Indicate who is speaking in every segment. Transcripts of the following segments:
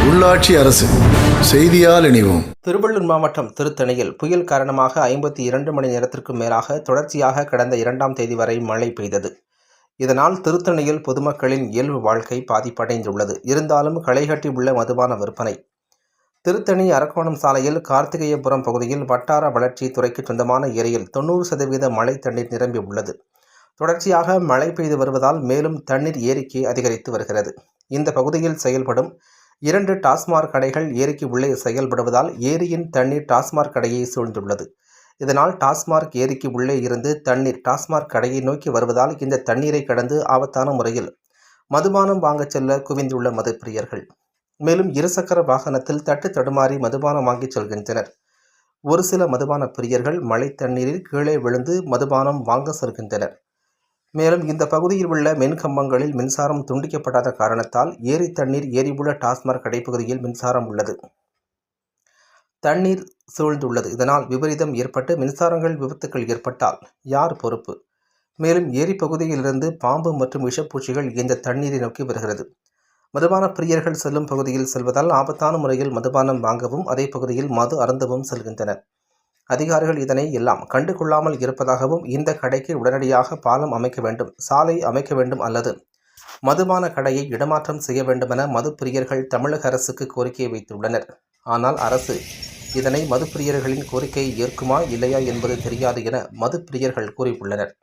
Speaker 1: உள்ளாட்சி அரசு செய்தியால் இணைவோம்.
Speaker 2: திருவள்ளூர் மாவட்டம் திருத்தணியில் புயல் காரணமாக 52 மணி நேரத்திற்கும் மேலாக தொடர்ச்சியாக கடந்த 2ஆம் தேதி வரை மழை பெய்தது. இதனால் திருத்தணியில் பொதுமக்களின் இயல்பு வாழ்க்கை பாதிப்படைந்துள்ளது. இருந்தாலும் களைகட்டி உள்ள மதுபான விற்பனை. திருத்தணி அரக்கோணம் சாலையில் கார்த்திகேயபுரம் பகுதியில் வட்டார வளர்ச்சி துறைக்கு சொந்தமான ஏரியில் 90% மழை தண்ணீர் நிரம்பி உள்ளது. தொடர்ச்சியாக மழை பெய்து வருவதால் மேலும் தண்ணீர் ஏரிக்கு அதிகரித்து வருகிறது. இந்த பகுதியில் செயல்படும் 2 டாஸ்மாக் கடைகள் ஏரிக்கு உள்ளே செயல்படுவதால் ஏரியின் தண்ணீர் டாஸ்மாக் கடையை சூழ்ந்துள்ளது. இதனால் டாஸ்மாக் ஏரிக்கு உள்ளே இருந்து தண்ணீர் டாஸ்மாக் கடையை நோக்கி வருவதால் இந்த தண்ணீரை கடந்து ஆபத்தான முறையில் மதுபானம் வாங்கச் செல்ல குவிந்துள்ள மதுப்பிரியர்கள். மேலும் இருசக்கர வாகனத்தில் தட்டு தடுமாறி மதுபானம் வாங்கிச் செல்கின்றனர். ஒரு சில மதுபான பிரியர்கள் மழை தண்ணீரில் கீழே விழுந்து மதுபானம் வாங்க செல்கின்றனர். மேலும் இந்த பகுதியில் உள்ள மின்கம்பங்களில் மின்சாரம் துண்டிக்கப்படாத காரணத்தால் ஏரி தண்ணீர் ஏரியுள்ள டாஸ்மாக் கடைப்பகுதியில் மின்சாரம் உள்ளது. தண்ணீர் சூழ்ந்துள்ளது. இதனால் விபரீதம் ஏற்பட்டு மின்சாரங்கள் விபத்துக்கள் ஏற்பட்டால் யார் பொறுப்பு? மேலும் ஏரி பகுதியிலிருந்து பாம்பு மற்றும் விஷப்பூச்சிகள் இந்த தண்ணீரை நோக்கி வருகிறது. மதுபான பிரியர்கள் செல்லும் பகுதியில் செல்வதால் ஆபத்தான முறையில் மதுபானம் வாங்கவும் அதே பகுதியில் மது அருந்தவும் செல்கின்றனர். அதிகாரிகள் இதனை எல்லாம் கண்டுகொள்ளாமல் இருப்பதாகவும் இந்த கடைக்கு உடனடியாக பாலம் அமைக்க வேண்டும், சாலை அமைக்க வேண்டும் அல்லது மதுபான கடையை இடமாற்றம் செய்ய வேண்டுமென மது பிரியர்கள் தமிழக அரசுக்கு கோரிக்கை வைத்துள்ளனர். ஆனால் அரசு இதனை மது பிரியர்களின் கோரிக்கையை ஏற்குமா இல்லையா என்பது தெரியாது என மது பிரியர்கள் கூறியுள்ளனர்.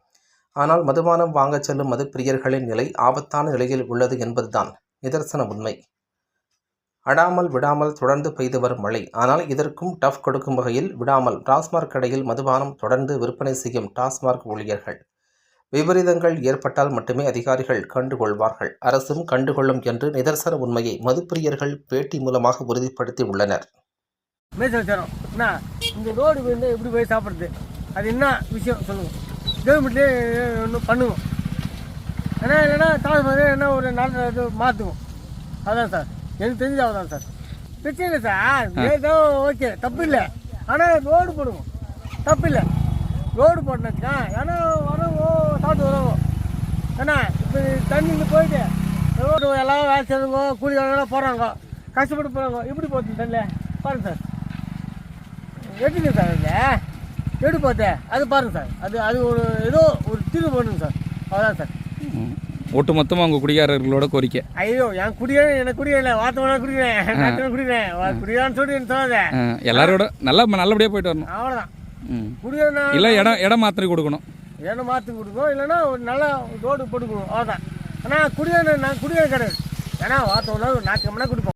Speaker 2: ஆனால் மதுபானம் வாங்கச் செல்லும் மது பிரியர்களின் நிலை ஆபத்தான நிலையில் உள்ளது என்பதுதான் நிதர்சன உண்மை. அடாமல் விடாமல் தொடர்ந்து பெய்து வரும் மழை. ஆனால் இதற்கும் டஃப் கொடுக்கும் வகையில் விடாமல் டாஸ்மாக் கடையில் மதுபானம் தொடர்ந்து விற்பனை செய்யும் டாஸ்மாக் ஊழியர்கள். விபரீதங்கள் ஏற்பட்டால் மட்டுமே அதிகாரிகள் கண்டுகொள்வார்கள், அரசும் கண்டுகொள்ளும் என்று நிதர்சன உண்மையை மதுப்பிரியர்கள் பேட்டி மூலமாக உறுதிப்படுத்தி உள்ளனர்.
Speaker 3: இந்த ரோடு வந்து எப்படி போய் சாப்பிட்றது, அது என்ன விஷயம் சொல்லுங்க. கவர்மெண்ட்லேயே ஒன்றும் பண்ணுவோம். ஏன்னா இல்லைன்னா டாஸ்மாக் என்ன ஒரு நாள் மாற்றுவோம். அதான் சார் எனக்கு தெரிஞ்சு அவ்வளோதான் சார். பிரச்சனை இல்லை சார், ஏதோ ஓகே தப்பு இல்லை. ஆனால் ரோடு போடுவோம், தப்பு இல்லை. ரோடு போடணுக்கா ஏன்னா வரவோ சாப்பிட்டு வரவோ. ஏன்னா இப்போ தண்ணியில் போயிட்டு ரோடு எல்லாம் வேலை செய்யறவங்க கூலி வேலைலாம் போடுறாங்க, கஷ்டப்பட்டு போகிறாங்க. எப்படி போகுது தண்ணி பாருங்க சார். எப்படிங்க சார் அது எப்படி போகுது அது பாருங்கள் சார். அது ஒரு ஏதோ ஒரு தீர்வு பண்ணுங்க சார். அவ்வளோதான் சார்.
Speaker 4: ஒட்டு மொத்தமாக உங்கள் குடிகாரர்களோட கோரிக்கை.
Speaker 3: ஐயோ என் குடிக்கிறேன், எனக்கு குடிக்கல, வார்த்தை குடிக்கிறேன், குடிக்கிறேன் குடிக்கிறான்னு சொல்லி சொல்லாத.
Speaker 4: எல்லாரோட நல்லபடியாக போயிட்டு வரணும்,
Speaker 3: அவ்வளோதான். குடிக்கிறேன்
Speaker 4: இல்லை இடம் மாற்றி கொடுக்கணும்,
Speaker 3: இடம் மாற்றி கொடுக்கணும். இல்லைன்னா ஒரு நல்ல ரோடு போட்டுக்கணும், அவ்வளோதான். ஆனால் குடிக்கிறேன் நான் குடிக்கிறேன் கிடையாது. ஏன்னா வார்த்தை நாக்கு மணி கொடுப்போம்.